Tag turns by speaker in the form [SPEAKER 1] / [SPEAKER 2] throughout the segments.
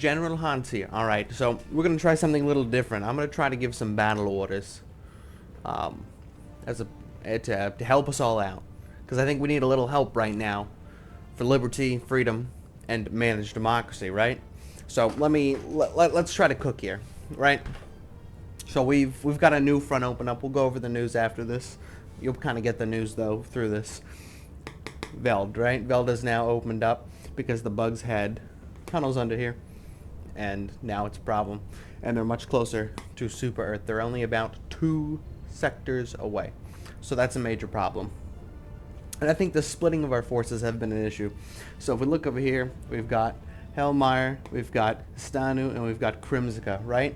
[SPEAKER 1] General Hans here. Alright, so we're going to try something a little different. I'm going to try to give some battle orders as a to help us all out. Because I think we need a little help right now for liberty, freedom, and managed democracy, right? So let's try to cook here, right? So we've got a new front open up. We'll go over the news after this. You'll kind of get the news though through this. Veld, right? Veld is now opened up because the bugs had tunnels under here, and now it's a problem. And they're much closer to Super Earth. They're only about 2 sectors away, so that's a major problem. And I think the splitting of our forces have been an issue. So if we look over here, we've got Helldivers, we've got Stanu, and we've got Krimzika, right?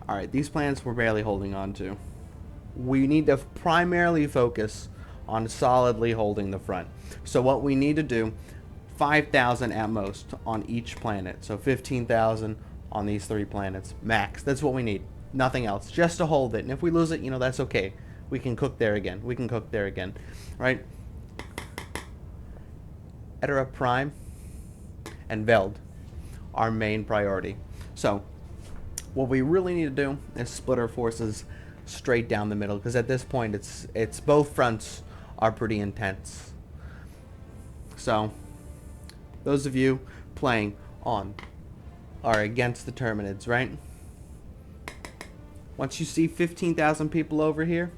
[SPEAKER 1] Alright, these planets we're barely holding on to. We need to primarily focus on solidly holding the front. So what we need to do, 5,000 at most on each planet. So 15,000 on these 3 planets, max. That's what we need. Nothing else. Just to hold it. And if we lose it, that's okay. We can cook there again. We can cook there again. Right? Etera Prime and Veld, our main priority. So what we really need to do is split our forces straight down the middle, because at this point it's both fronts are pretty intense. So those of you playing on are against the Terminids, right? Once you see 15,000 people over here,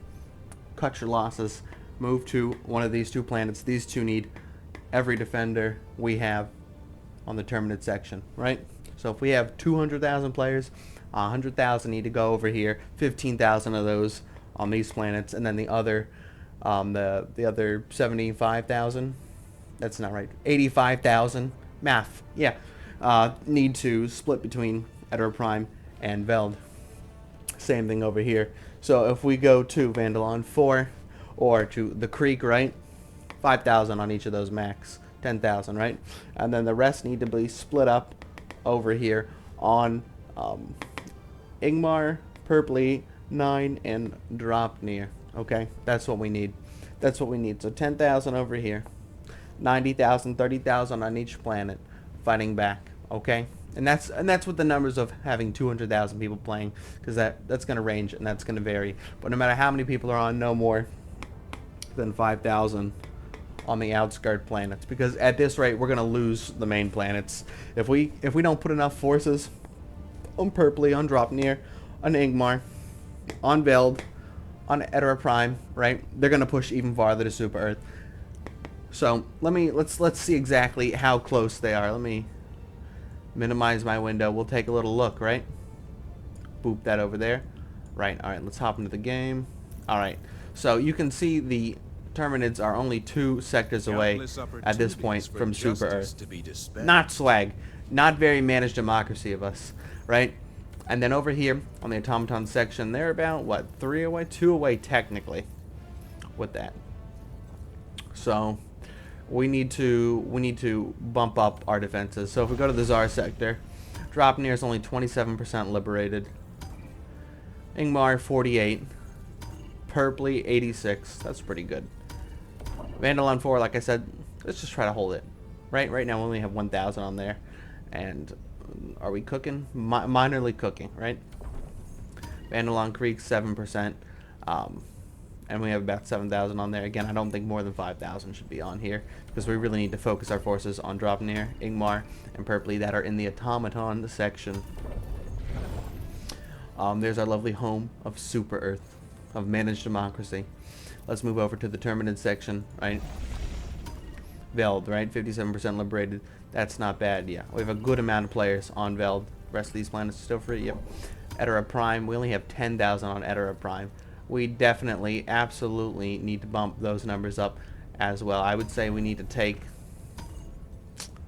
[SPEAKER 1] cut your losses. Move to one of these 2 planets. These 2 need every defender we have on the Terminid section, right? So if we have 200,000 players, 100,000 need to go over here. 15,000 of those on these planets, and then the other 75,000. That's not right. 85,000. Math. Yeah. Need to split between Etera Prime and Veld. Same thing over here. So if we go to Vandalon 4 or to the Creek, right? 5,000 on each of those max. 10,000, right? And then the rest need to be split up over here on Ingmar, Purpley, 9, and Dropnir. Okay? That's what we need. That's what we need. So 10,000 over here. 90,000, 30,000 on each planet fighting back. Okay? And that's what the numbers of having 200,000 people playing, because that's going to range and that's going to vary. But no matter how many people are on, no more than 5,000 on the outskirt planets, because at this rate we're going to lose the main planets if we don't put enough forces on Purpley, on Dropnir, on Ingmar, on Veld, on Etera Prime, right? They're going to push even farther to Super Earth. So let's see exactly how close they are. Let me minimize my window. We'll take a little look, right? Boop that over there. Right, alright, let's hop into the game. Alright, so you can see the Terminids are only 2 sectors away at this point from Super Earth. Not swag. Not very managed democracy of us, right? And then over here on the automaton section, they're about, what, 3 away? 2 away technically with that. So we need to bump up our defenses. So if we go to the Tsar sector, Dropnir is only 27% liberated. Ingmar 48. Purpley 86. That's pretty good. Vandalon 4, like I said, let's just try to hold it. Right now we only have 1,000 on there. And are we cooking? Minorly cooking, right? Vandalon Creek 7%. And we have about 7,000 on there. Again, I don't think more than 5,000 should be on here, because we really need to focus our forces on Dropnir, Ingmar, and Purpley that are in the automaton section. There's our lovely home of Super Earth, of managed democracy. Let's move over to the Terminid section, right? Veld, right? 57% liberated. That's not bad, yeah. We have a good amount of players on Veld. The rest of these planets are still free, yep. Etera Prime, we only have 10,000 on Etera Prime. We definitely, absolutely need to bump those numbers up as well. I would say we need to take,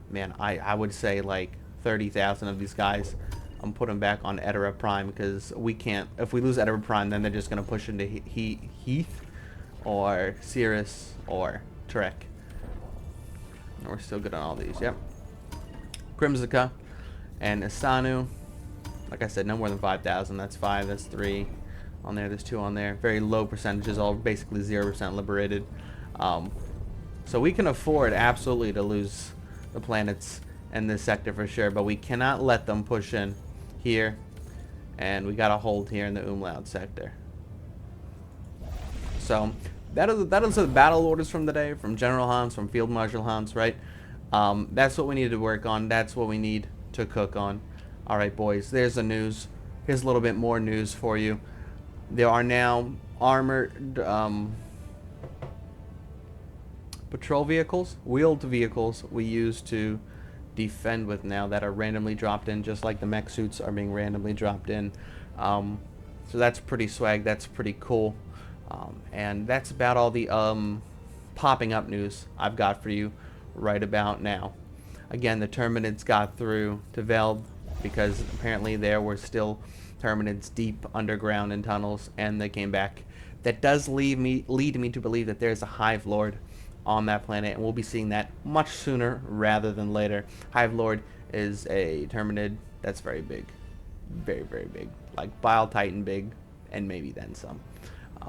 [SPEAKER 1] man, I would say like 30,000 of these guys and put them back on Etera Prime, because we can't, if we lose Etera Prime, then they're just going to push into Heath or Cirrus or Trek. And we're still good on all these, yep. Krimzika and Asanu, like I said, no more than 5,000. That's 5, that's 3 on there, there's 2 on there. Very low percentages, all basically 0% liberated. So we can afford absolutely to lose the planets in this sector for sure, but we cannot let them push in here, and we got to hold here in the Umlaut sector. So that is the battle orders from today, from General Hans, from Field Marshal Hans, right? That's what we need to work on. That's what we need to cook on. All right, boys, there's the news. Here's a little bit more news for you. There are now armored patrol vehicles, wheeled vehicles we use to defend with now that are randomly dropped in, just like the mech suits are being randomly dropped in. So that's pretty swag. That's pretty cool. And that's about all the popping up news I've got for you right about now. Again, the Terminids got through to Veld because apparently there were still Terminids deep underground in tunnels, and they came back. That does lead me to believe that there's a Hive Lord on that planet, and we'll be seeing that much sooner rather than later. Hive Lord is a Terminid that's very big. Very, very big. Like Bile Titan big, and maybe then some.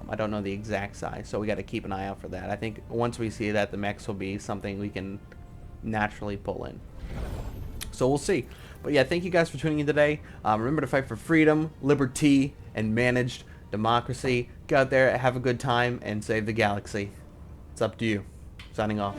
[SPEAKER 1] I don't know the exact size, so we got to keep an eye out for that. I think once we see that, the mechs will be something we can naturally pull in. So we'll see. But yeah, thank you guys for tuning in today. Remember to fight for freedom, liberty, and managed democracy. Go out there, have a good time, and save the galaxy. It's up to you. Signing off.